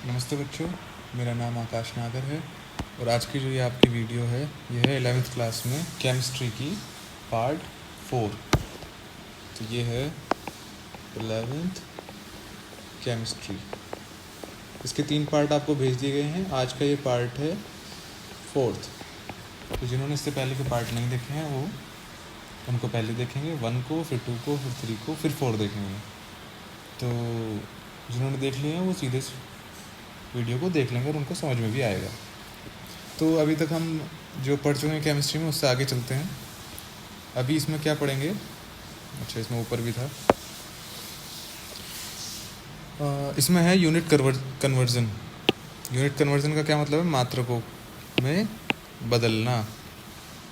नमस्ते बच्चों, मेरा नाम आकाश नागर है और आज की जो ये आपकी वीडियो है ये है 11th क्लास में केमिस्ट्री की पार्ट 4। तो ये है 11th केमिस्ट्री। इसके 3 पार्ट आपको भेज दिए गए हैं। आज का ये पार्ट है 4th। तो जिन्होंने इससे पहले के पार्ट नहीं देखे हैं वो उनको पहले देखेंगे, 1 को, फिर 2 को, फिर 3 को, फिर 4 देखेंगे। तो जिन्होंने देख लिए हैं वो सीधे वीडियो को देख लेंगे और उनको समझ में भी आएगा। तो अभी तक हम जो पढ़ चुके हैं केमिस्ट्री में उससे आगे चलते हैं। अभी इसमें क्या पढ़ेंगे? अच्छा, इसमें ऊपर भी था। इसमें है यूनिट कन्वर्जन। यूनिट कन्वर्जन का क्या मतलब है? मात्रकों में बदलना,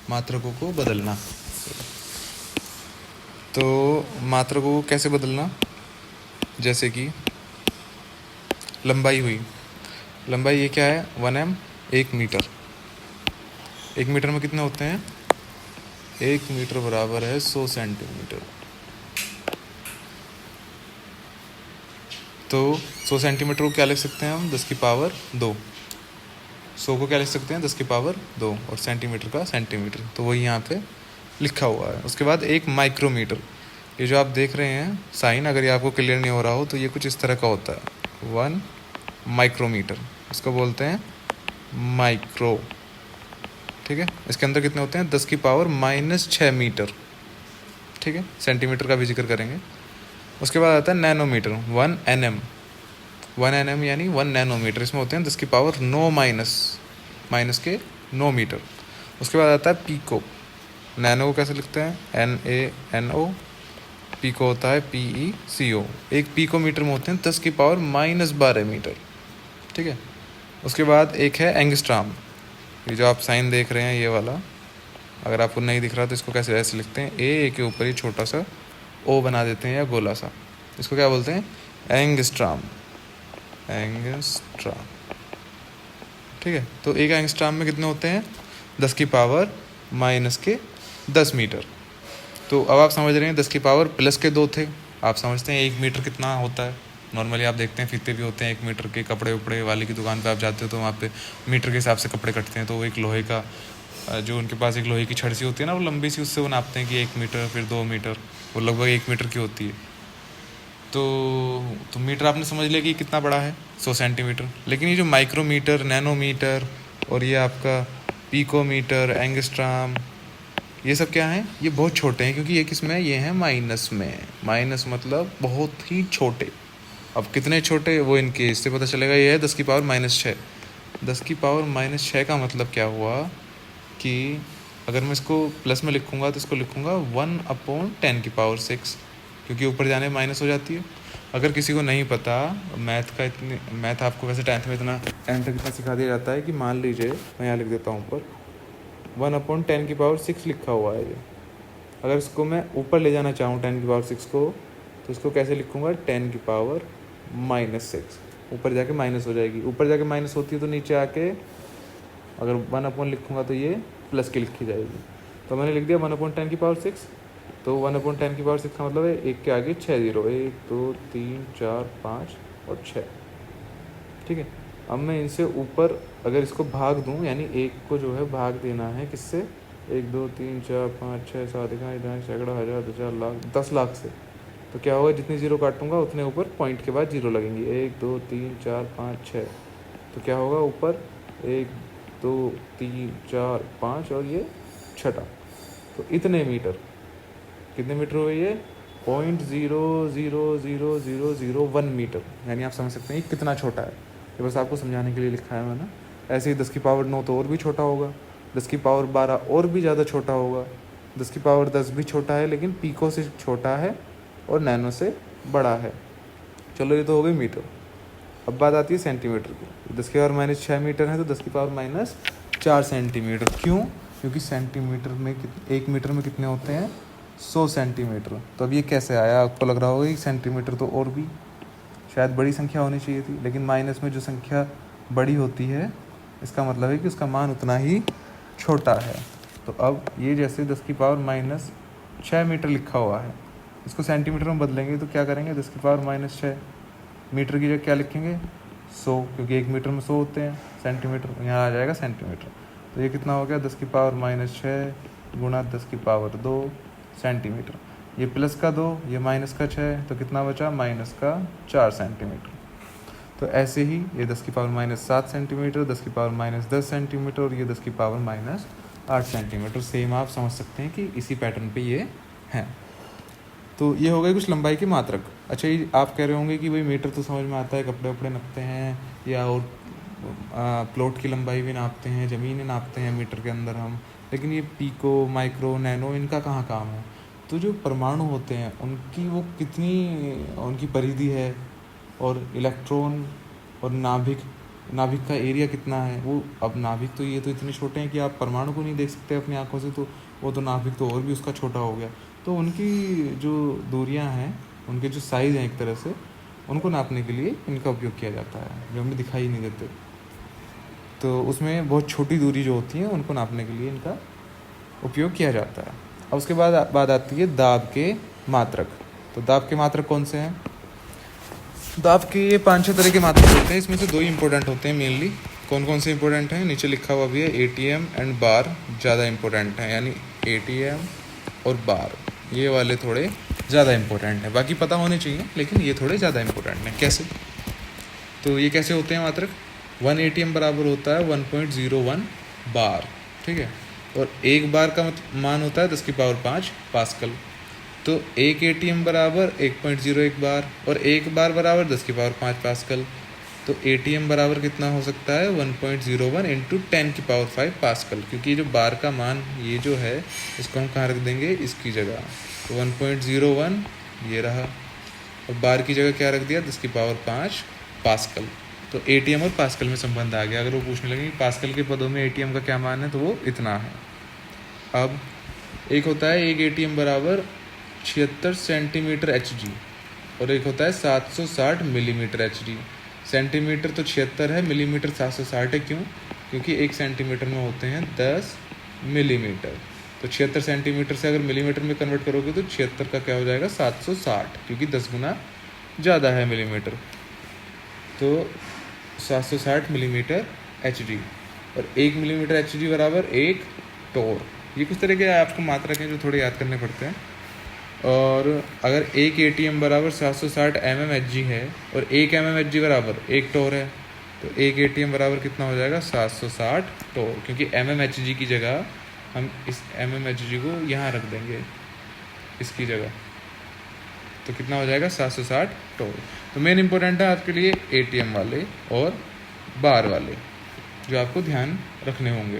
मात्रकों को बदलना। तो मात्रकों को कैसे बदलना? जैसे कि लंबाई हुई, लंबाई ये क्या है? 1m 1 metre. 1 मीटर में कितने होते हैं? 1 मीटर बराबर है 100 सेंटीमीटर। तो 100 सेंटीमीटर को क्या लिख सकते हैं हम? 10 की पावर 2। 100 को क्या लिख सकते हैं? 10 की पावर 2 और सेंटीमीटर का सेंटीमीटर। तो वही यहाँ पे लिखा हुआ है। उसके बाद एक माइक्रोमीटर। ये जो आप देख रहे हैं साइन, अगर ये आपको क्लियर नहीं हो रहा हो तो ये कुछ इस तरह का होता है। 1 माइक्रोमीटर, इसको बोलते हैं माइक्रो। ठीक है, इसके अंदर कितने होते हैं? 10 की पावर -6 मीटर। ठीक है, सेंटीमीटर का भी जिक्र करेंगे। उसके बाद आता है नैनोमीटर, 1 nm। 1 nm यानी 1 नैनोमीटर। इसमें होते हैं 10 की पावर 9 माइनस के 9 मीटर। उसके बाद आता है पीको। नैनो को कैसे लिखते हैं? NaNO। पीको होता है PECO। एक पीको मीटर में होते हैं 10 की पावर -12 मीटर। ठीक है, उसके बाद एक है एंगस्ट्राम। ये जो आप साइन देख रहे हैं ये वाला, अगर आपको नहीं दिख रहा तो इसको कैसे ऐसे लिखते हैं? ए के ऊपर ही छोटा सा ओ बना देते हैं या गोला सा। इसको क्या बोलते हैं? एंगस्ट्राम। एंगस्ट्राम। ठीक है, तो एक एंगस्ट्राम में कितने होते हैं? 10 की पावर -10 मीटर। तो अब आप समझ रहे हैं 10 की पावर +2 थे। आप समझते हैं 1 मीटर कितना होता है? नॉर्मली आप देखते हैं फीते भी होते हैं 1 मीटर के। कपड़े उपड़े वाले की दुकान पे आप जाते हो तो वहाँ पे मीटर के हिसाब से कपड़े कटते हैं। तो वो एक लोहे का, जो उनके पास एक लोहे की छड़ सी होती है ना, वो लंबी सी, उससे वो नापते हैं कि 1 मीटर, फिर 2 मीटर, वो लगभग 1 मीटर की होती है। तो मीटर आपने समझ लिया कि कितना बड़ा है, 100 सेंटीमीटर। लेकिन ये जो माइक्रोमीटर, नैनोमीटर और ये आपका पीकोमीटर, एंगस्ट्राम, ये सब क्या हैं? ये बहुत छोटे हैं, क्योंकि ये किस में है? ये हैं माइनस में। माइनस मतलब बहुत ही छोटे। अब कितने छोटे वो इनके इससे पता चलेगा। ये है 10 की पावर -6। 10 की पावर -6 का मतलब क्या हुआ कि अगर मैं इसको प्लस में लिखूँगा तो इसको लिखूँगा 1/10 की पावर 6, क्योंकि ऊपर जाने में माइनस हो जाती है। अगर किसी को नहीं पता मैथ आपको वैसे 10th में इतना सिखा दिया जाता है कि मान लीजिए मैं यहाँ लिख देता हूँ ऊपर 1/10 की पावर 6 लिखा हुआ है ये। अगर इसको मैं ऊपर ले जाना चाहूँ 10 की पावर 6 को, तो इसको कैसे लिखूँगा? 10 की पावर -6। ऊपर जाके माइनस हो जाएगी। ऊपर जाके माइनस होती है तो नीचे आके अगर 1/10 लिखूँगा तो ये प्लस की लिखी जाएगी। तो मैंने लिख दिया 1/10 की पावर 6। तो 1/10 की पावर 6 का मतलब है एक के आगे 6 जीरो, 1 2 3 4 5 और 6। ठीक है, अब मैं इनसे ऊपर अगर इसको भाग दूं, यानी एक को जो है भाग देना है किससे? 1 2 3 4 5 6 7 8 सैकड़ा, हज़ार, 1000, लाख, 10 लाख से। तो क्या होगा? जितनी जीरो काटूंगा उतने ऊपर पॉइंट के बाद जीरो लगेंगी। 1 2 3 4 5 6। तो क्या होगा? ऊपर 1 2 3 4 5 और ये छठा। तो इतने मीटर। कितने मीटर हुए ये? 0.0000001 मीटर। यानी आप समझ सकते हैं कितना छोटा है। ये बस आपको समझाने के लिए लिखा है मैंने। ऐसे ही 10 की पावर 9 तो और भी छोटा होगा, 10 की पावर 12 और भी ज़्यादा छोटा होगा, 10 की पावर 10 भी छोटा है, लेकिन पीको से छोटा है और नैनो से बड़ा है। चलो, ये तो हो गई मीटर। अब बात आती है सेंटीमीटर की। 10 की पावर -6 मीटर है तो 10 की पावर -4 सेंटीमीटर। क्यों? क्योंकि सेंटीमीटर में 1 मीटर में कितने होते हैं? 100 सेंटीमीटर। तो अब ये कैसे आया? आपको लग रहा होगा कि सेंटीमीटर तो और भी शायद बड़ी संख्या होनी चाहिए थी, लेकिन माइनस में जो संख्या बड़ी होती है इसका मतलब है कि उसका मान उतना ही छोटा है। तो अब ये जैसे 10 की पावर -6 मीटर लिखा हुआ है, इसको सेंटीमीटर में बदलेंगे तो क्या करेंगे? 10 की पावर -6 मीटर की जगह क्या लिखेंगे? 100, क्योंकि 1 मीटर में 100 होते हैं सेंटीमीटर, यहाँ आ जाएगा सेंटीमीटर। तो ये कितना हो गया, 10 की पावर -6 गुणा 10 की पावर 2 सेंटीमीटर। ये प्लस का 2, ये माइनस का 6, तो कितना बचा, माइनस का 4 सेंटीमीटर। तो ऐसे ही ये 10 की पावर -7 सेंटीमीटर, 10 की पावर -10 सेंटीमीटर, और ये 10 की पावर -8 सेंटीमीटर। सेम आप समझ सकते हैं कि इसी पैटर्न पे ये हैं। तो ये हो गए कुछ लंबाई के मात्रक। अच्छा, ये आप कह रहे होंगे कि भाई मीटर तो समझ में आता है, कपड़े वपड़े नापते हैं, या और प्लॉट की लंबाई भी नापते हैं, ज़मीनें नापते हैं मीटर के अंदर हम, लेकिन ये पीको, माइक्रो, नैनो, इनका कहाँ काम है। तो जो परमाणु होते हैं उनकी वो कितनी उनकी परिधि है, और इलेक्ट्रॉन और नाभिक का एरिया कितना है, वो अब नाभिक तो ये तो इतने छोटे हैं कि आप परमाणु को नहीं देख सकते अपनी आंखों से, तो वो तो नाभिक तो और भी उसका छोटा हो गया। तो उनकी जो दूरियां हैं, उनके जो साइज़ हैं एक तरह से, उनको नापने के लिए इनका उपयोग किया जाता है, जो हमें दिखाई नहीं देते। तो उसमें बहुत छोटी दूरी जो होती है उनको नापने के लिए इनका उपयोग किया जाता है। अब उसके बाद बात आती है दाब के मात्रक। तो दाब के मात्रक कौन से हैं, दाब के ये 5-6 तरह के मात्रक होते हैं, इसमें से 2 ही इंपॉर्टेंट होते हैं मेनली। कौन कौन से इंपॉर्टेंट हैं, नीचे लिखा हुआ भी है, एटीएम एंड बार ज़्यादा इंपॉर्टेंट हैं, यानी एटीएम और बार ये वाले थोड़े ज़्यादा इंपॉर्टेंट हैं। बाकी पता होने चाहिए, लेकिन ये थोड़े ज़्यादा इंपॉर्टेंट हैं। कैसे, तो ये कैसे होते हैं मात्रक, 1 एटीएम बराबर होता है 1.01 बार, ठीक है, और 1 बार का मान होता है 10 की पावर 5 पास्कल। तो 1 एटीएम बराबर 1.01 बार, और 1 बार बराबर 10 की पावर 5 पास्कल। तो एटीएम बराबर कितना हो सकता है, 1.01 इंटू 10 की पावर 5 पास्कल, क्योंकि ये जो बार का मान ये जो है इसको हम कहाँ रख देंगे, इसकी जगह। तो 1.01 ये रहा, और बार की जगह क्या रख दिया, 10 की पावर 5 पास्कल। तो एटीएम और पास्कल में संबंध आ गया। अगर वो पूछने लगे पास्कल के पदों में एटीएम का क्या मान है, तो वो इतना है। अब एक होता है 1 एटीएम बराबर 76 सेंटीमीटर एचजी, और एक होता है 760 मिलीमीटर एचजी। सेंटीमीटर तो 76 है, मिलीमीटर 760 है। क्यों, क्योंकि 1 सेंटीमीटर में होते हैं 10 मिलीमीटर। तो 76 सेंटीमीटर से अगर मिलीमीटर में कन्वर्ट करोगे तो 76 का क्या हो जाएगा, 760, क्योंकि 10 गुना ज़्यादा है मिलीमीटर। तो 760 मिलीमीटर एचजी, और 1 मिलीमीटर एचजी बराबर 1 टोर। ये कुछ तरह के आपको मात्रक हैं जो थोड़े याद करने पड़ते हैं। और अगर 1 एटीएम बराबर 760 mmHg है, और 1 mmHg बराबर 1 टोर है, तो 1 एटीएम बराबर कितना हो जाएगा, 760 टोर, क्योंकि mmHg की जगह हम इस mmHg को यहाँ रख देंगे इसकी जगह। तो कितना हो जाएगा, 760 टोर। तो मेन इंपॉर्टेंट है आपके लिए एटीएम वाले और बार वाले, जो आपको ध्यान रखने होंगे।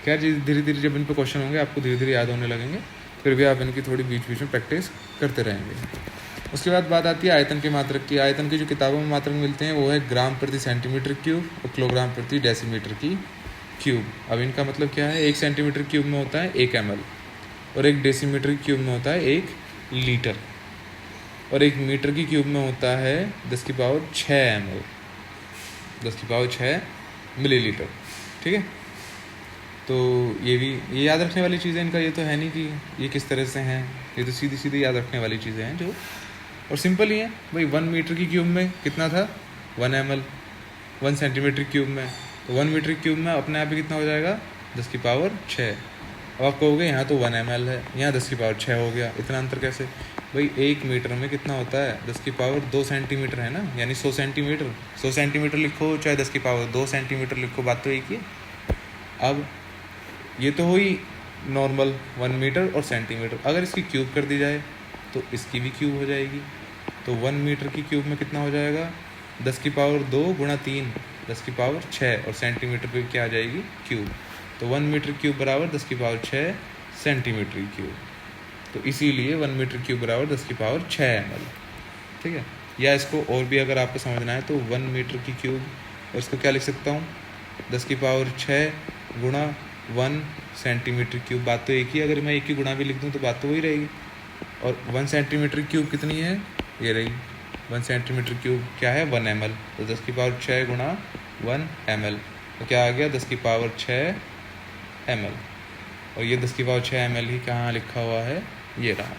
खैर धीरे धीरे जब इन पर क्वेश्चन होंगे आपको धीरे धीरे याद होने लगेंगे, फिर भी आप इनकी थोड़ी बीच बीच में प्रैक्टिस करते रहेंगे। उसके बाद बात आती है आयतन के मात्रक की। आयतन की जो किताबों में मात्रक मिलते हैं वो है ग्राम प्रति सेंटीमीटर क्यूब और किलोग्राम प्रति डेसीमीटर की क्यूब। अब इनका मतलब क्या है, 1 सेंटीमीटर क्यूब में होता है 1 ml, और 1 डेसीमीटर क्यूब में होता है 1 लीटर, और 1 मीटर की क्यूब में होता है 10 की पावर 6 ml, 10 की पावर 6 मिलीलीटर, ठीक है। तो ये याद रखने वाली चीज़ें इनका ये तो है नहीं कि ये किस तरह से हैं, ये तो सीधी सीधी याद रखने वाली चीज़ें हैं जो, और सिंपल ही हैं भाई। 1 मीटर की क्यूब में कितना था, 1 ml, 1 सेंटीमीटर क्यूब में, तो 1 मीटर क्यूब में अपने आप ही कितना हो जाएगा, 10 की पावर 6। अब आप कहोगे यहाँ तो 1 ml है, यहाँ 10 की पावर 6 हो गया, इतना अंतर कैसे भाई। 1 मीटर में कितना होता है, 10 की पावर 2 सेंटीमीटर है ना, यानी 100 सेंटीमीटर। 100 सेंटीमीटर लिखो चाहे 10 की पावर 2 सेंटीमीटर लिखो, बात तो एक ही है। अब ये तो हुई नॉर्मल 1 मीटर और सेंटीमीटर, अगर इसकी क्यूब कर दी जाए तो इसकी भी क्यूब हो जाएगी। तो 1 मीटर की क्यूब में कितना हो जाएगा, 10 की पावर 2 गुणा 3, 10 की पावर 6, और सेंटीमीटर पे क्या आ जाएगी, क्यूब। तो 1 मीटर क्यूब बराबर 10 की पावर 6 सेंटीमीटर क्यूब। तो इसीलिए 1 मीटर क्यूब बराबर 10 की पावर 6 ml, ठीक है। या इसको और भी अगर आपको समझना है तो 1 मीटर की क्यूब, और इसको क्या लिख सकता हूँ, 10 की पावर 6 गुणा 1 सेंटीमीटर क्यूब, बात तो एक ही। अगर मैं एक ही गुणा भी लिख दूँ तो बात तो वही रहेगी। और 1 सेंटीमीटर क्यूब कितनी है, ये रही 1 सेंटीमीटर क्यूब क्या है, 1 ml। तो 10 की पावर 6 गुणा 1 ml, तो क्या आ गया, 10 की पावर 6 ml। और ये 10 की पावर 6 ml ही कहाँ लिखा हुआ है, ये रहा।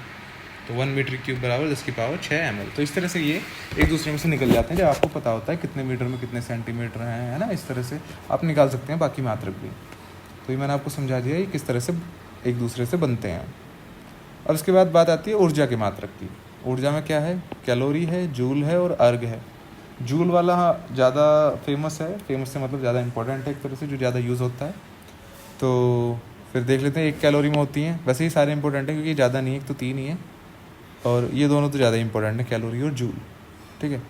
तो 1 मीटर क्यूब बराबर 10⁶ ml। तो इस तरह से ये एक दूसरे में से निकल जाते हैं जब आपको पता होता है कितने मीटर में कितने सेंटीमीटर हैं, है ना। इस तरह से आप निकाल सकते हैं बाकी मात्रक भी। तो ये मैंने आपको समझा दिया ये किस तरह से एक दूसरे से बनते हैं। अब इसके बाद बात आती है ऊर्जा के मात्रक की। ऊर्जा में क्या है, कैलोरी है, जूल है और अर्ग है। जूल वाला ज़्यादा फेमस है, फेमस से मतलब ज़्यादा इंपॉर्टेंट है एक तरह से, जो ज़्यादा यूज़ होता है। तो फिर देख लेते हैं 1 कैलोरी में होती हैं। वैसे ही सारे इंपॉर्टेंट हैं क्योंकि ज़्यादा नहीं है, एक तो 3 ही है और ये दोनों तो ज़्यादा इंपॉर्टेंट है, कैलोरी और जूल, ठीक है।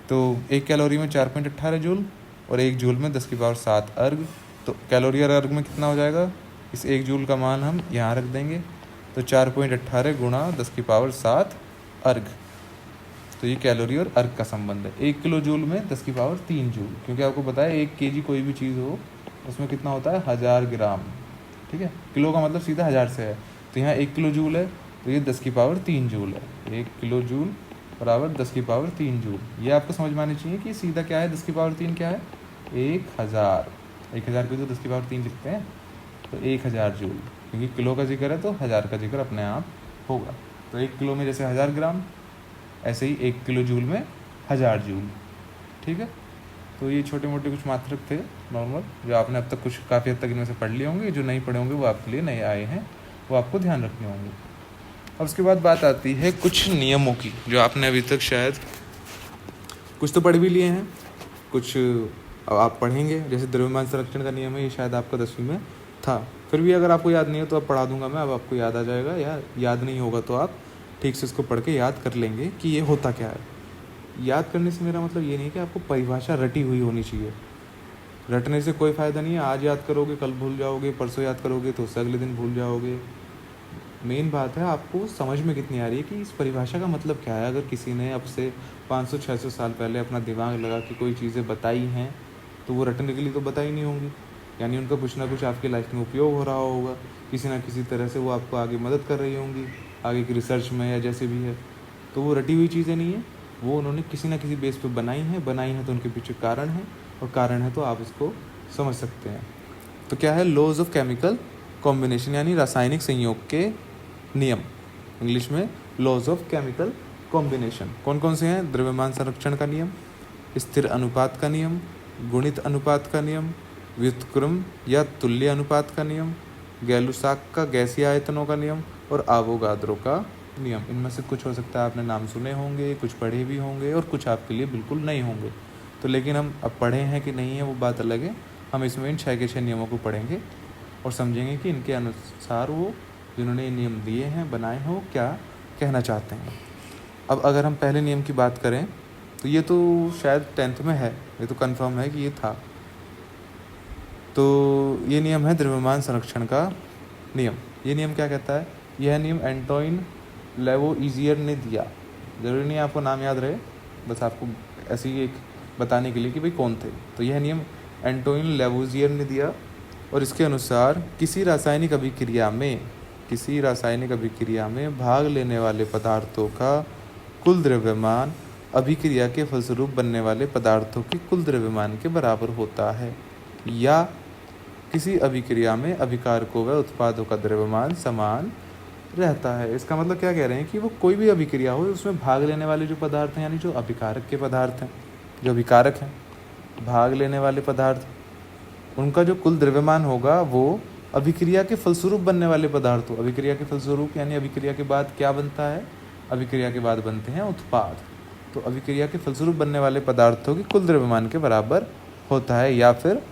तो 1 कैलोरी में 4.18 जूल और 1 जूल में 10⁷ अर्ग। तो कैलोरी और अर्ग में कितना हो जाएगा, इस 1 जूल का मान हम यहाँ रख देंगे। तो 4.18 गुणा 10⁷ अर्ग। तो ये कैलोरी और अर्ग का संबंध है। 1 किलो जूल में 10⁻³ जूल, क्योंकि आपको पता है 1 kg कोई भी चीज़ हो उसमें कितना होता है 1000 ग्राम, ठीक है। किलो का मतलब सीधा 1000 से है। तो यहाँ 1 किलो जूल है तो ये 10⁻³ जूल है। 1 किलो जूल बराबर 10⁻³ जूल। ये आपको समझ में आनी चाहिए कि सीधा क्या है, 10⁻³ क्या है 1000। 1000 को तो 10⁻³ लिखते हैं, तो 1000 जूल, क्योंकि किलो का जिक्र है तो 1000 का जिक्र अपने आप होगा। तो 1 किलो में जैसे 1000 ग्राम, ऐसे ही 1 किलो जूल में 1000 जूल, ठीक है। तो ये छोटे मोटे कुछ मात्रक थे नॉर्मल, जो आपने अब तक कुछ काफ़ी हद तक इनमें से पढ़ लिए होंगे। जो नहीं पढ़े होंगे वो आपके लिए नए आए हैं, वो आपको ध्यान रखने होंगे। अब उसके बाद बात आती है कुछ नियमों की, जो आपने अभी तक शायद कुछ तो पढ़ भी लिए हैं, कुछ अब आप पढ़ेंगे। जैसे द्रव्यमान संरक्षण का नियम है, ये शायद आपका 10वीं में था। फिर भी अगर आपको याद नहीं है तो अब पढ़ा दूंगा मैं, अब आपको याद आ जाएगा, या याद नहीं होगा तो आप ठीक से इसको पढ़ के याद कर लेंगे कि ये होता क्या है। याद करने से मेरा मतलब ये नहीं कि आपको परिभाषा रटी हुई होनी चाहिए। रटने से कोई फ़ायदा नहीं है। आज याद करोगे कल भूल जाओगे, परसों याद करोगे तो उससे अगले दिन भूल जाओगे। मेन बात है आपको समझ में कितनी आ रही है कि इस परिभाषा का मतलब क्या है। अगर किसी ने अब से 500-600 साल पहले अपना दिमाग लगा के कोई चीज़ें बताई हैं तो वो रटने के लिए तो बताई नहीं होंगी, यानी उनका कुछ ना कुछ आपकी लाइफ में उपयोग हो रहा होगा। किसी ना किसी तरह से वो आपको आगे मदद कर रही होंगी, आगे की रिसर्च में या जैसे भी है। तो वो रटी हुई चीज़ें नहीं है, वो उन्होंने किसी ना किसी बेस पे बनाई हैं तो उनके पीछे कारण है, और कारण है तो आप उसको समझ सकते हैं। तो क्या है, लॉज ऑफ केमिकल कॉम्बिनेशन, यानी रासायनिक संयोग के नियम, इंग्लिश में लॉज ऑफ केमिकल कॉम्बिनेशन। कौन कौन से हैं, द्रव्यमान संरक्षण का नियम, स्थिर अनुपात का नियम, गुणित अनुपात का नियम, व्युत्क्रम या तुल्य अनुपात का नियम, गैलुसाक का गैसीय आयतनों का नियम और आवोगाद्रो का नियम। इनमें से कुछ हो सकता है आपने नाम सुने होंगे, कुछ पढ़े भी होंगे और कुछ आपके लिए बिल्कुल नहीं होंगे। तो लेकिन हम अब पढ़े हैं कि नहीं है वो बात अलग है। हम इसमें इन 6 के 6 नियमों को पढ़ेंगे और समझेंगे कि इनके अनुसार वो जिन्होंने ये नियम दिए हैं, बनाए हैं, वो क्या कहना चाहते हैं। अब अगर हम पहले नियम की बात करें तो ये तो शायद 10th में है, ये तो कंफर्म है कि ये था। तो ये नियम है द्रव्यमान संरक्षण का नियम। ये नियम क्या कहता है, यह नियम एंटोइन लेवोइजियर ने दिया। ज़रूरी नहीं आपको नाम याद रहे, बस आपको ऐसे ही एक बताने के लिए कि भाई कौन थे। तो यह नियम एंटोइन लेवोइजियर ने दिया और इसके अनुसार किसी रासायनिक अभिक्रिया में भाग लेने वाले पदार्थों का कुल द्रव्यमान अभिक्रिया के फलस्वरूप बनने वाले पदार्थों के कुल द्रव्यमान के बराबर होता है, या किसी अभिक्रिया में अभिकारकों व उत्पादों का द्रव्यमान समान रहता है। इसका मतलब क्या कह रहे हैं कि वो कोई भी अभिक्रिया हो, उसमें भाग लेने वाले जो पदार्थ हैं, यानी जो अभिकारक के पदार्थ हैं, जो अभिकारक हैं, भाग लेने वाले पदार्थ, उनका जो कुल द्रव्यमान होगा वो अभिक्रिया के फलस्वरूप बनने वाले पदार्थों, अभिक्रिया के फलस्वरूप यानी अभिक्रिया के बाद क्या बनता है, अभिक्रिया के बाद बनते हैं उत्पाद। तो अभिक्रिया के फलस्वरूप बनने वाले पदार्थों के कुल द्रव्यमान के बराबर होता है, या फिर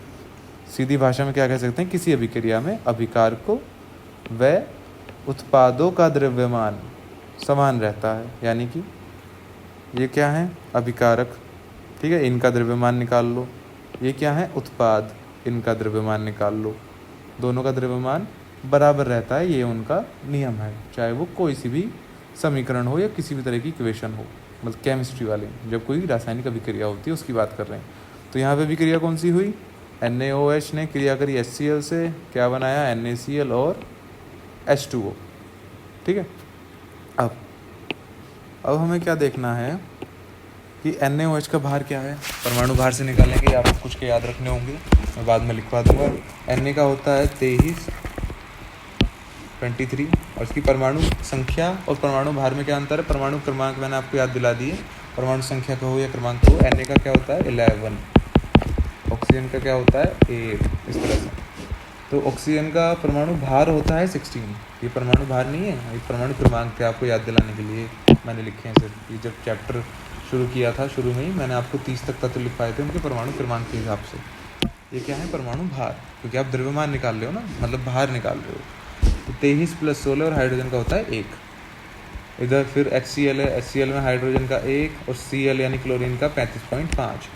सीधी भाषा में क्या कह सकते हैं, किसी अभिक्रिया में अभिकारकों व उत्पादों का द्रव्यमान समान रहता है। यानी कि ये क्या है, अभिकारक, ठीक है, इनका द्रव्यमान निकाल लो। ये क्या है, उत्पाद, इनका द्रव्यमान निकाल लो। दोनों का द्रव्यमान बराबर रहता है, ये उनका नियम है, चाहे वो कोई सी भी समीकरण हो या किसी भी तरह की इक्वेशन हो, मतलब केमिस्ट्री वाले जब कोई रासायनिक अभिक्रिया होती है उसकी बात कर रहे हैं। तो यहाँ पे अभिक्रिया कौन सी हुई, NaOH ने क्रिया करी HCl से, क्या बनाया, NaCl और H2O, ठीक है। अब हमें क्या देखना है कि NaOH का भार क्या है, परमाणु भार से निकालेंगे, आपको कुछ के याद रखने होंगे, मैं बाद में लिखवा दूंगा। Na का होता है 23 23। और इसकी परमाणु संख्या और परमाणु भार में क्या अंतर है? परमाणु क्रमांक मैंने आपको याद दिला दिए, परमाणु संख्या कहो या क्रमांक कहो। Na का क्या होता है? 11। ऑक्सीजन का क्या होता है? 8। इस तरह से। तो ऑक्सीजन का परमाणु भार होता है 16। ये परमाणु भार नहीं है, ये परमाणु क्रमांक थे, आपको याद दिलाने के लिए मैंने लिखे हैं सिर्फ। ये जब चैप्टर शुरू किया था, शुरू में ही मैंने आपको 30 तक तत्व लिखवाए थे उनके परमाणु क्रमांक के हिसाब से। ये क्या है? परमाणु भार, क्योंकि आप द्रव्यमान निकाल रहे हो ना, मतलब भार निकाल रहे हो। तो 23 + 16 और हाइड्रोजन का होता है 1। इधर फिर HCl है, HCl में हाइड्रोजन का 1 और Cl यानी क्लोरीन का 35.5।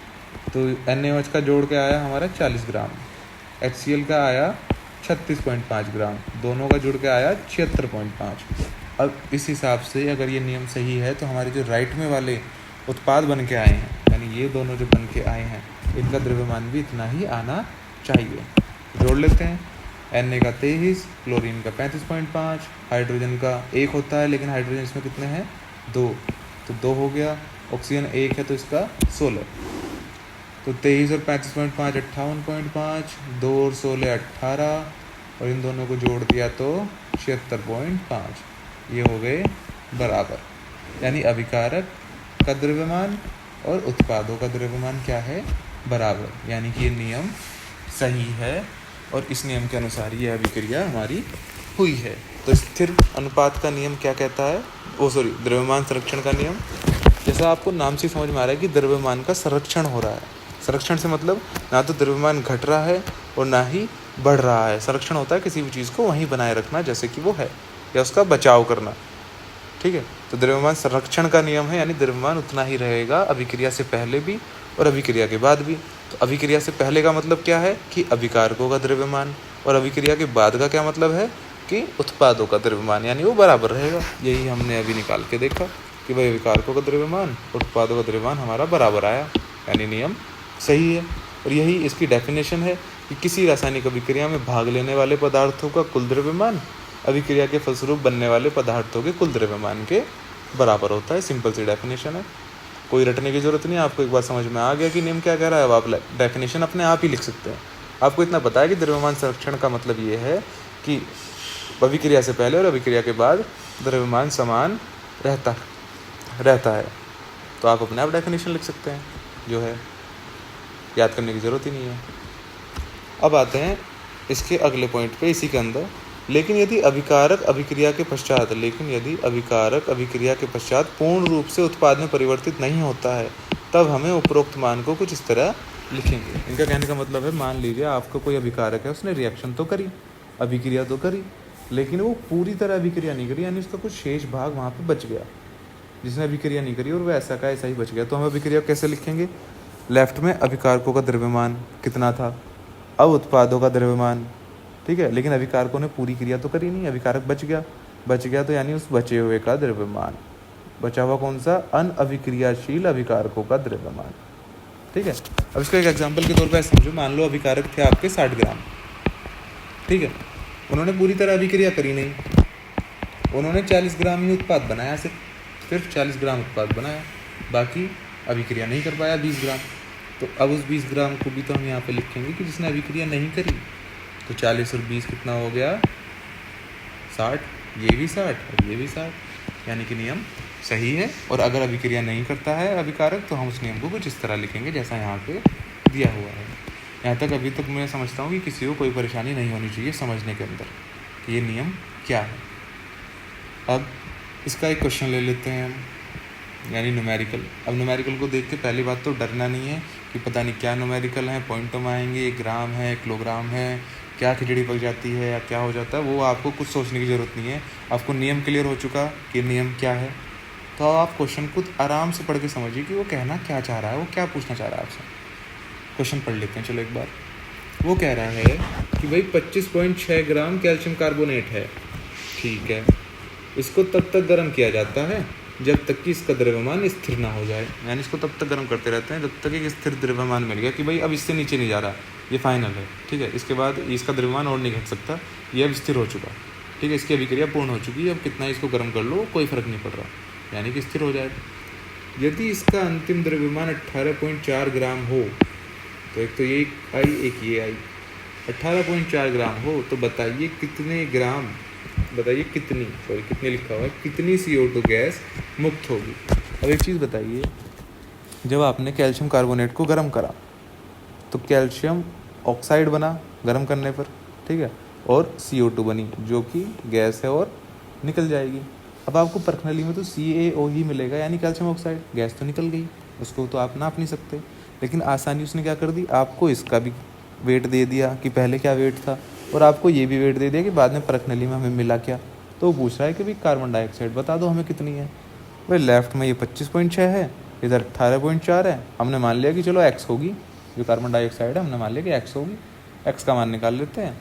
तो NaOH का जोड़ के आया हमारा 40 ग्राम, HCl का आया 36.5 ग्राम, दोनों का जुड़ के आया 76.5। अब इस हिसाब से अगर ये नियम सही है तो हमारे जो राइट में वाले उत्पाद बन के आए हैं, यानी ये दोनों जो बन के आए हैं, इनका द्रव्यमान भी इतना ही आना चाहिए। जोड़ लेते हैं। Na का 23, क्लोरीन का 35.5, हाइड्रोजन का 1 होता है, लेकिन हाइड्रोजन इसमें कितने हैं? 2, तो 2 हो गया। ऑक्सीजन 1 है तो इसका 16। तो 23 और 35.5 58.5, 2 और 16 18, और इन दोनों को जोड़ दिया तो 76.5। ये हो गए बराबर। यानी अभिकारक का द्रव्यमान और उत्पादों का द्रव्यमान क्या है? बराबर। यानी कि ये नियम सही है और इस नियम के अनुसार ये अभिक्रिया हमारी हुई है। तो स्थिर अनुपात का नियम क्या कहता है? द्रव्यमान संरक्षण का नियम। जैसा आपको नाम से समझ में आ रहा है कि द्रव्यमान का संरक्षण हो रहा है। संरक्षण से मतलब ना तो द्रव्यमान घट रहा है और ना ही बढ़ रहा है। संरक्षण होता है किसी भी चीज़ को वहीं बनाए रखना जैसे कि वो है, या उसका बचाव करना। ठीक है, तो द्रव्यमान संरक्षण का नियम है, यानी द्रव्यमान उतना ही रहेगा अभिक्रिया से पहले भी और अभिक्रिया के बाद भी। तो अभिक्रिया से पहले का मतलब क्या है? कि अभिकारकों का द्रव्यमान, और अभिक्रिया के बाद का क्या मतलब है? कि उत्पादों का द्रव्यमान, यानी वो बराबर रहेगा। यही हमने अभी निकाल के देखा कि भाई अभिकारकों का द्रव्यमान और उत्पादों का द्रव्यमान हमारा बराबर आया, यानी नियम सही है। और यही इसकी डेफिनेशन है कि किसी रासायनिक अभिक्रिया में भाग लेने वाले पदार्थों का कुल द्रव्यमान अभिक्रिया के फलस्वरूप बनने वाले पदार्थों के कुल द्रव्यमान के बराबर होता है। सिंपल सी डेफिनेशन है, कोई रटने की जरूरत नहीं है। आपको एक बार समझ में आ गया कि नियम क्या कह रहा है, अब आप डेफिनेशन अपने आप ही लिख सकते हैं। आपको इतना पता है कि द्रव्यमान संरक्षण का मतलब ये है कि अभिक्रिया से पहले और अभिक्रिया के बाद द्रव्यमान समान रहता है। तो आप अपने आप डेफिनेशन लिख सकते हैं, जो है याद करने की ज़रूरत ही नहीं है। अब आते हैं इसके अगले पॉइंट पे इसी के अंदर। लेकिन यदि अभिकारक अभिक्रिया के पश्चात पूर्ण रूप से उत्पाद में परिवर्तित नहीं होता है, तब हमें उपरोक्त मान को कुछ इस तरह लिखेंगे। इनका कहने का मतलब है, मान लीजिए आपको कोई अभिकारक है, उसने रिएक्शन तो करी, अभिक्रिया तो करी, लेकिन वो पूरी तरह अभिक्रिया नहीं करी, यानी उसका कुछ शेष भाग वहाँ पे बच गया जिसने अभिक्रिया नहीं करी, और वह ऐसा का ऐसा ही बच गया। तो हम अभिक्रिया कैसे लिखेंगे? लेफ्ट में अभिकारकों का द्रव्यमान कितना था, अब उत्पादों का द्रव्यमान, ठीक है। लेकिन अभिकारकों ने पूरी क्रिया तो करी नहीं, अभिकारक बच गया तो यानी उस बचे हुए का द्रव्यमान। बचा हुआ कौन सा? अनअभिक्रियाशील अभिकारकों का द्रव्यमान। ठीक है, अब इसको एक एग्जांपल के तौर पर समझो। मान लो अभिकारक थे आपके 60 ग्राम, ठीक है। उन्होंने पूरी तरह अभिक्रिया करी नहीं, उन्होंने 40 ग्राम ही उत्पाद बनाया, सिर्फ 40 ग्राम उत्पाद बनाया, बाकी अभिक्रिया नहीं कर पाया 20 ग्राम। तो अब उस 20 ग्राम को भी तो हम यहाँ पे लिखेंगे कि जिसने अभिक्रिया नहीं करी। तो 40 और 20 कितना हो गया? 60। ये भी 60 और ये भी 60, यानी कि नियम सही है। और अगर अभिक्रिया नहीं करता है अभिकारक, तो हम उस नियम को कुछ इस तरह लिखेंगे जैसा यहाँ पे दिया हुआ है। यहाँ तक अभी तक मैं समझता हूँ कि किसी को कोई परेशानी नहीं होनी चाहिए समझने के अंदर कि ये नियम क्या है। अब इसका एक क्वेश्चन ले लेते हैं हम, यानी न्यूमेरिकल। अब न्यूमेरिकल को देख के पहली बात तो डरना नहीं है कि पता नहीं क्या न्यूमेरिकल है, पॉइंटों में आएंगे, ग्राम है, किलोग्राम है, क्या खिचड़ी पक जाती है या क्या हो जाता है, वो आपको कुछ सोचने की ज़रूरत नहीं है। आपको नियम क्लियर हो चुका कि नियम क्या है, तो आप क्वेश्चन को आराम से पढ़ के समझिए कि वो कहना क्या चाह रहा है, वो क्या पूछना चाह रहा है आपसे। क्वेश्चन पढ़ लेते हैं, चलो एक बार। वो कह रहा है कि भाई 25.6 ग्राम कैल्शियम कार्बोनेट है, ठीक है। इसको तब तक गर्म किया जाता है जब तक कि इसका द्रव्यमान स्थिर ना हो जाए, यानी इसको तब तक गर्म करते रहते हैं जब तक एक स्थिर द्रव्यमान मिल गया कि भाई अब इससे नीचे नहीं जा रहा, ये फाइनल है, ठीक है। इसके बाद इसका द्रव्यमान और नहीं घट सकता, ये अब स्थिर हो चुका, ठीक है। इसकी अभिक्रिया पूर्ण हो चुकी है, अब कितना इसको गर्म कर लो कोई फर्क नहीं पड़ रहा, यानी कि स्थिर हो जाए। यदि इसका अंतिम द्रव्यमान 18.4 ग्राम हो, तो एक तो ये आई, एक ये आई, 18.4 ग्राम हो, तो बताइए कितने ग्राम बताइए कितनी लिखा हुआ है, कितनी CO2 गैस मुक्त होगी। अब एक चीज़ बताइए, जब आपने कैल्शियम कार्बोनेट को गर्म करा तो कैल्शियम ऑक्साइड बना गर्म करने पर, ठीक है, और CO2 बनी जो कि गैस है और निकल जाएगी। अब आपको पर्सनली में तो CaO ही मिलेगा, यानी कैल्शियम ऑक्साइड, गैस तो निकल गई, उसको तो आप नाप नहीं सकते। लेकिन आसानी उसने क्या कर दी, आपको इसका भी वेट दे दिया कि पहले क्या वेट था, और आपको ये भी वेट दे दिया कि बाद में पर्सनली में हमें मिला क्या। तो वो पूछ रहा है कि भाई कार्बन डाइऑक्साइड बता दो हमें कितनी है। भाई लेफ्ट में ये 25.6 है, इधर 18.4 है। हमने मान लिया कि चलो x होगी, जो कार्बन डाइऑक्साइड है हमने मान लिया कि x होगी, x का मान निकाल लेते हैं।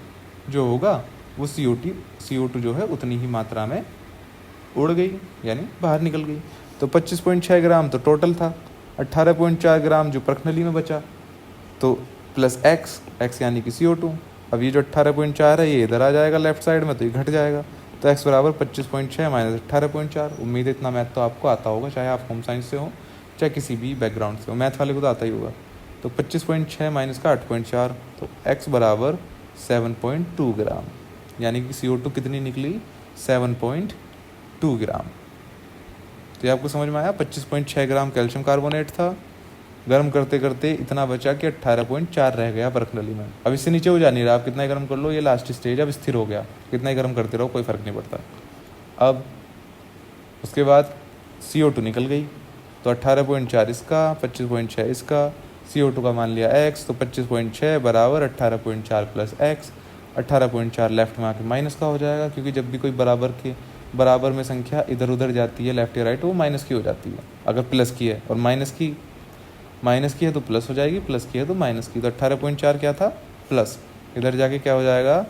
जो होगा वो CO2 जो है उतनी ही मात्रा में उड़ गई, यानी बाहर निकल गई। तो 25.6 ग्राम तो टोटल था, 18.4 ग्राम जो पर्सनली में बचा, तो प्लस x यानी कि CO2। अब ये जो 18.4 है ये इधर आ जाएगा लेफ्ट साइड में, तो ये घट जाएगा। तो x बराबर 25.6 माइनस 18.4। उम्मीद है इतना मैथ तो आपको आता होगा, चाहे आप होम साइंस से हो चाहे किसी भी बैकग्राउंड से हो, मैथ वाले को तो आता ही होगा। तो 25.6 माइनस का 8.4, तो x बराबर 7.2 ग्राम, यानी कि CO2 कितनी निकली, 7.2 ग्राम। तो ये आपको समझ में आया, 25.6 ग्राम कैल्शियम कार्बोनेट था, गर्म करते करते इतना बचा कि 18.4 रह गया पर्सनली में। अब इससे नीचे हो जा नहीं रहा, आप कितना ही गर्म कर लो, ये लास्ट स्टेज अब स्थिर हो गया, कितना ही गर्म करते रहो कोई फ़र्क नहीं पड़ता। अब उसके बाद CO2 निकल गई, तो 18.4 इसका, 25.6 इसका, CO2 का मान लिया x, तो 25.6 बराबर 18.4 प्लस x। 18.4 लेफ्ट में आके माइनस का हो जाएगा, क्योंकि जब भी कोई बराबर में संख्या इधर उधर जाती है लेफ्ट या राइट, वो माइनस की हो जाती है। अगर प्लस की है और माइनस की है तो प्लस हो जाएगी, प्लस की है तो माइनस की। तो 18.4 क्या था, प्लस, इधर जाके क्या हो जाएगा,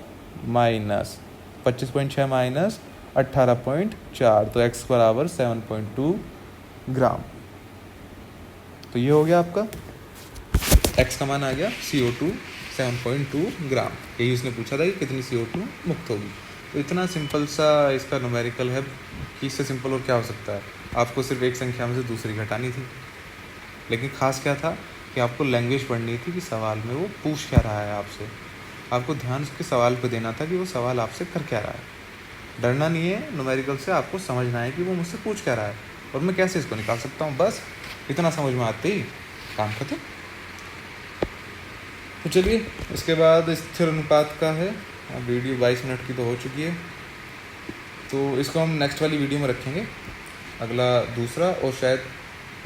माइनस। 25.6 माइनस 18.4, तो x बराबर 7.2 ग्राम। तो ये हो गया आपका, x का मान आ गया CO2 7.2 ग्राम। यही उसने पूछा था कि कितनी CO2 मुक्त होगी। तो इतना सिंपल सा इसका न्यूमेरिकल है कि इससे सिंपल और क्या हो सकता है। आपको सिर्फ एक संख्या में से दूसरी घटानी थी, लेकिन ख़ास क्या था कि आपको लैंग्वेज पढ़नी थी कि सवाल में वो पूछ क्या रहा है आपसे। आपको ध्यान उसके सवाल पे देना था कि वो सवाल आपसे कर क्या रहा है। डरना नहीं है न्यूमेरिकल से, आपको समझना है कि वो मुझसे पूछ क्या रहा है और मैं कैसे इसको निकाल सकता हूँ। बस इतना समझ में आते ही काम खत्म। तो चलिए, इसके बाद स्थिर अनुपात का है, वीडियो 22 मिनट की तो हो चुकी है, तो इसको हम नेक्स्ट वाली वीडियो में रखेंगे। अगला दूसरा, और शायद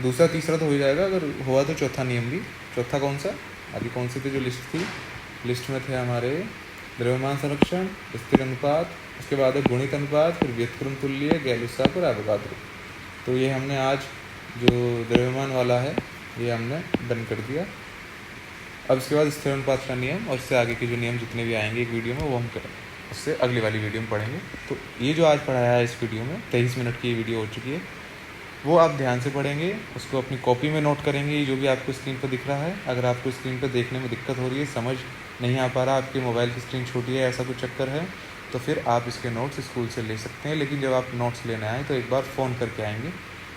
दूसरा तीसरा तो हो ही जाएगा, अगर हुआ तो चौथा नियम भी। चौथा कौन सा, अभी कौन सी थी जो लिस्ट थी, लिस्ट में थे हमारे द्रव्यमान संरक्षण, स्थिर अनुपात, उसके बाद है गुणित अनुपात, फिर व्युत्क्रम तुल्य, गैलुसाक और एवोगाद्रो। तो ये हमने आज जो द्रव्यमान वाला है ये हमने डन कर दिया। अब इसके बाद स्थिर अनुपात का नियम और इससे आगे के जो नियम जितने भी आएंगे एक वीडियो में वो हम करें, उससे अगली वाली वीडियो में पढ़ेंगे। तो ये जो आज पढ़ाया है इस वीडियो में, 23 मिनट की ये वीडियो हो चुकी है, वो आप ध्यान से पढ़ेंगे, उसको अपनी कॉपी में नोट करेंगे, जो भी आपको स्क्रीन पर दिख रहा है। अगर आपको स्क्रीन पर देखने में दिक्कत हो रही है, समझ नहीं आ पा रहा, आपके मोबाइल की स्क्रीन छोटी है, ऐसा कुछ चक्कर है, तो फिर आप इसके नोट्स स्कूल से ले सकते हैं। लेकिन जब आप नोट्स लेने आएँ तो एक बार फ़ोन करके आएंगे,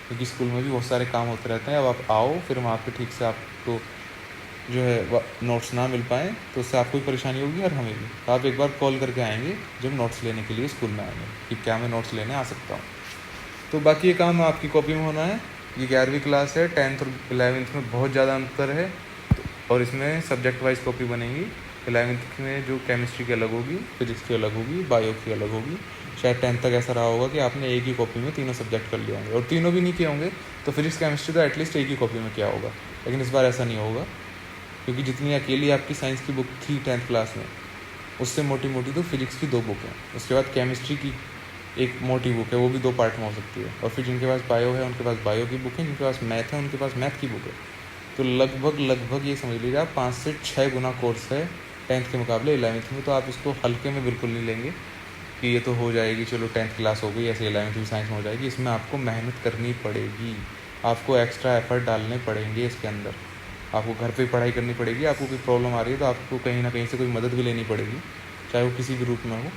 क्योंकि स्कूल में भी बहुत सारे काम होते रहते हैं। अब आप आओ, फिर वहाँ पर ठीक से आपको जो है नोट्स ना मिल पाएँ तो उससे आपको भी परेशानी होगी और हमें भी। तो आप एक बार कॉल करके आएंगे जब नोट्स लेने के लिए स्कूल में आएंगे कि क्या मैं नोट्स लेने आ सकता हूँ। तो बाकी ये काम आपकी कॉपी में होना है। ये 11वीं क्लास है, 10th और 11th में बहुत ज़्यादा अंतर है, और इसमें सब्जेक्ट वाइज कॉपी बनेगी। 11th में जो केमिस्ट्री की अलग होगी, फिजिक्स की अलग होगी, बायो की अलग होगी। शायद 10th तक ऐसा रहा होगा कि आपने एक ही कॉपी में तीनों सब्जेक्ट कर लिए होंगे, और तीनों भी नहीं किए होंगे तो फिजिक्स केमिस्ट्री तो एटलीस्ट एक ही कॉपी में किया होगा। लेकिन इस बार ऐसा नहीं होगा, क्योंकि जितनी अकेली आपकी साइंस की बुक थी 10th क्लास में, उससे मोटी मोटी तो फिजिक्स की 2 बुक हैं। उसके बाद केमिस्ट्री की एक मोटी बुक है, वो भी 2 पार्ट में हो सकती है। और फिर जिनके पास बायो है उनके पास बायो की बुक है, जिनके पास मैथ है उनके पास मैथ की बुक है। तो लगभग ये समझ लीजिए आप 5 से 6 गुना कोर्स है 10th के मुकाबले 11th में। तो आप इसको हल्के में बिल्कुल नहीं लेंगे कि ये तो हो जाएगी, चलो 10th क्लास हो गई, ऐसे 11th भी साइंस में हो जाएगी। इसमें आपको मेहनत करनी पड़ेगी, आपको एक्स्ट्रा एफर्ट डालने पड़ेंगे इसके अंदर। आपको घर पे पढ़ाई करनी पड़ेगी। आपको कोई प्रॉब्लम आ रही है तो आपको कहीं ना कहीं से कोई मदद भी लेनी पड़ेगी, चाहे वो किसी भी रूप में हो।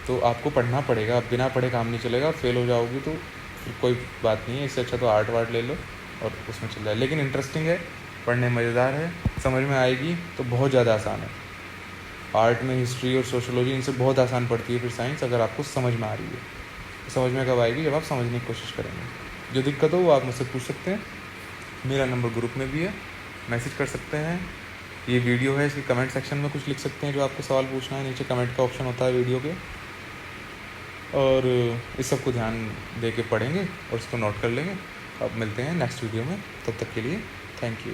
तो आपको पढ़ना पड़ेगा, अब बिना पढ़े काम नहीं चलेगा। फेल हो जाओगी तो फिर कोई बात नहीं है, इससे अच्छा तो आर्ट वार्ट ले लो और उसमें चल जाए। लेकिन इंटरेस्टिंग है, पढ़ने मज़ेदार है, समझ में आएगी तो बहुत ज़्यादा आसान है। आर्ट में हिस्ट्री और सोशोलॉजी इनसे बहुत आसान पड़ती है फिर साइंस, अगर आपको समझ में आ रही है। समझ में कब आएगी? जब आप समझने की कोशिश करेंगे। जो दिक्कत हो वो आप मुझसे पूछ सकते हैं, मेरा नंबर ग्रुप में भी है, मैसेज कर सकते हैं। ये वीडियो है, इसके कमेंट सेक्शन में कुछ लिख सकते हैं जो आपको सवाल पूछना है, नीचे कमेंट का ऑप्शन होता है वीडियो के, और इस सब को ध्यान दे के पढ़ेंगे और इसको नोट कर लेंगे। अब मिलते हैं नेक्स्ट वीडियो में, तब तक के लिए थैंक यू।